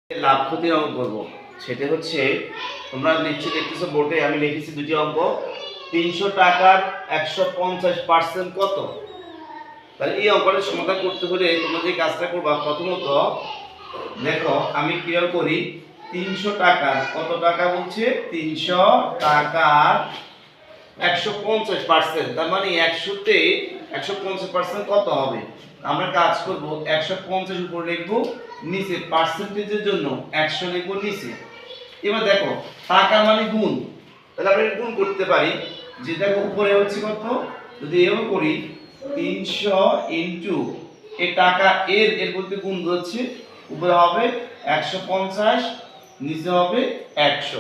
লাভ ক্ষতির অঙ্ক করবো। সেটা হচ্ছে তোমরা নিশ্চয়ই দেখতেছো বোর্ডে আমি লিখেছি দুটি অঙ্ক। 300 টাকার 150% কত? তাহলে এই অঙ্কটা সমাধান করতে হলে তোমরা যে কাজটা করবা, প্রথমত দেখো আমি ক্লিয়ার করি। 300 টাকার কত টাকা বলছে? 300 টাকার 150%, তার মানে 100-তে 150% কত হবে? আমরা কাজ করব 150 উপর লিখবো নিচে, পার্সেন্টেজের জন্য 100 লিখবো নিচে। এবার দেখো টাকা মানে গুণ, তাহলে আমরা গুণ করতে পারি যে দেখো উপরে হচ্ছে কত, যদি এও করি 300 ইনটু এই টাকা এর বলতে গুণ হচ্ছে, উপরে হবে 150, নিচে হবে 100।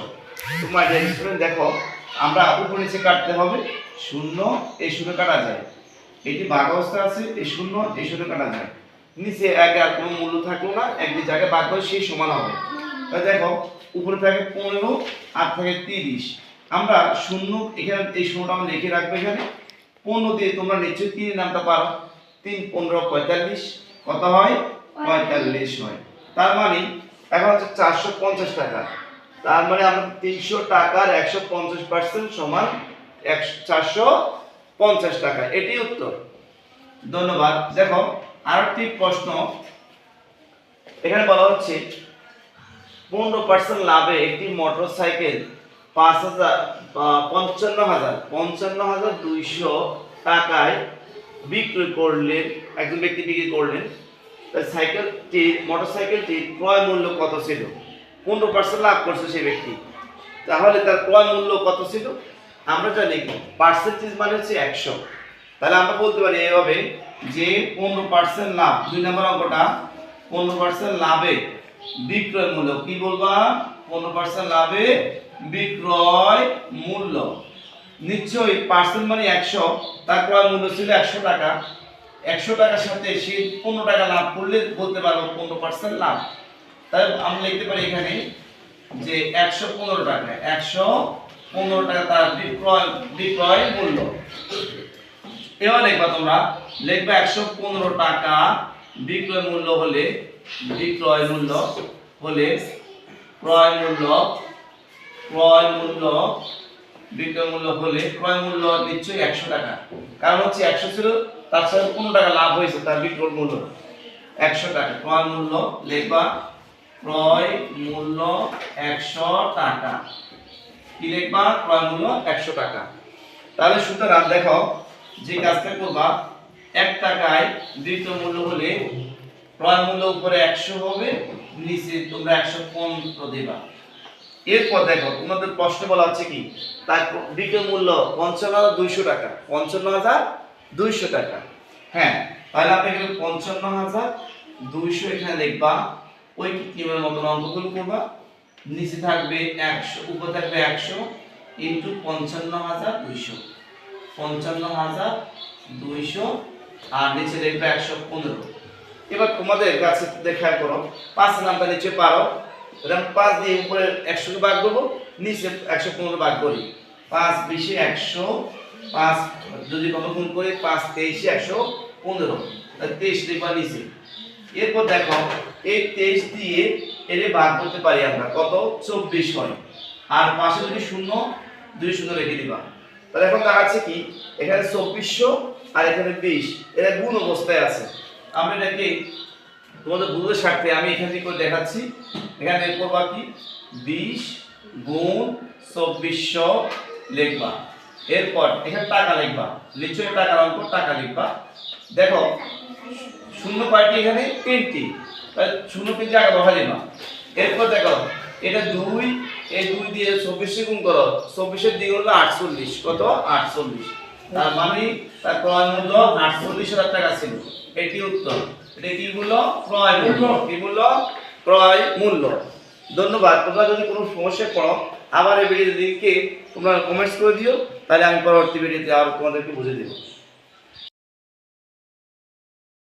তোমার স্টুডেন্ট দেখো আমরা উপর নিচে কাটতে হবে, শূন্য এই শূন্য কাটা যায়, এটি ভাগ অবস্থা আছে, এই শূন্য এই শূন্য কাটা যায়, নিচে এক আর কোনো মূল্য থাকলো না, একটি জায়গায় ভাগ করে সেই সমান হবে। তাহলে দেখো উপরে থাকে 15 আর থাকে 30, আমরা শূন্য এখানে এই শূন্যটা আমরা লিখে রাখবো এখানে। 15 দিয়ে তোমরা নিশ্চয়ই 3 নামটা পারো, 3 15 45, কত হয়? 45 হয়। তার মানে এখন হচ্ছে 450 টাকা, তার মানে আমরা 300 টাকার 150% সমান 450 টাকা, এটি উত্তর। ধন্যবাদ। দেখো আরেকটি প্রশ্ন এখানে বলা হচ্ছে 15% লাভে একটি মোটরসাইকেল 55,200 টাকায় বিক্রয় করলেন, একজন ব্যক্তি বিক্রি করলেন। মোটরসাইকেলটির ক্রয় মূল্য কত ছিল? 15% লাভ করছে সেই ব্যক্তি, তাহলে তার ক্রয় মূল্য কত ছিল? আমরা জানি পার্সেন্টেজ মানে হচ্ছে 100, তাহলে আমরা বলতে পারি এইভাবে যে 15% লাভ, 2 নম্বর অঙ্কটা 15% লাভে বিক্রয় মূল্য, কি বলবা? 15% লাভে বিক্রয় মূল্য, নিশ্চয়ই পার্সেন্ট মানে 100, তার ক্রয় মূল্য ছিল 100 টাকা, 100 টাকার সাথে সে 15 টাকা লাভ করলে বলতে পারবো 15% লাভ। তাই আমরা লিখতে পারি এখানে যে 115 টাকা, 115 টাকা তার বিক্রয় মূল্য। এবার লিখবা তোমরা, লিখবা 115 টাকা বিক্রয় মূল্য হলে ক্রয় মূল্য বিক্রয় মূল্য হলে ক্রয় মূল্য নিশ্চয়ই 100 টাকা, কারণ হচ্ছে 100 ছিল, তার সাথে 15 টাকা লাভ হয়েছে, তার বিক্রয় মূল্য 100 টাকা। ক্রয় মূল্য লিখবা, ক্রয় মূল্য 100 টাকা, কি লিখবা? ক্রয় মূল্য 100 টাকা। তাহলে সুতরাং দেখো যে কাজটা করবা, 1 টাকায় বিক্রয় মূল্য হলে ক্রয় মূল্য উপরে 100 হবে, নিচে তোমরা 115 দেবা। এরপর দেখো তোমাদের প্রশ্ন বলা হচ্ছে কি, তার বিক্রয় মূল্য 55,200 টাকা, 55,200 টাকা। হ্যাঁ, তাহলে আপনি এখানে 55,200 এখানে লিখবা, ওই নিয়মের মতন অঙ্কগুলো করবা, নিচে থাকবে 100, উপরে থাকবে 100 ইনটু 55,200, 55,200 আর নিচে লিখবে 115। এবার তোমাদের কাছে দেখা করো, 5 নাম্বার নিচে পারো, এরকম 5 দিয়ে উপরে 100 কে ভাগ করব, নিচে 115 ভাগ করি, 5 20 100, 5 যদি কত গুণ করি, 5 23 115, তাহলে 23 লিখবা নিচে। এরপর দেখো এই 23 দিয়ে এর ভাগ করতে পারি আমরা, কত? 24 হয়, আর পাশে যদি শূন্য 2 শূন্য রেখে দিবা, তাহলে এখন দাঁড়াচ্ছে কি, এখানে 2400 আর এখানে 20, এরা গুণ অবস্থায় আছে। আমরা এটাকে তোমাদের বুঝতে স্বার্থে আমি এখানে কি করে দেখাচ্ছি, এখানে করবা কি 20 গুণ 2400 লিখবা, এরপর এখানে টাকা লিখবা, নিশ্চয়ই টাকার অঙ্ক, টাকা লিখবা। দেখো শূন্য কয়টি? এখানে 3টি, তাহলে শূন্য 3 জায়গা বসা দিবা। এরপর দেখো এটা 2, এই 2 দিয়ে 24 গুণ করো, 24 এর দ্বিগুণ হলো 48, কত? 48, তার মানে তার ক্রয় মূল্য 48,000 টাকা ছিল, এটি উত্তর। এটা কি মূল্য? ক্রয় মূল্য। কি মূল্য? ক্রয় মূল্য। ধন্যবাদ। তোমরা যদি কোনো সমস্যায় পড়ো, আবার এই ভিডিওর লিংকে তোমরা কমেন্টস করে দিও, তাহলে আমি পরবর্তী ভিডিওতে আর তোমাদেরকে বুঝিয়ে দেব।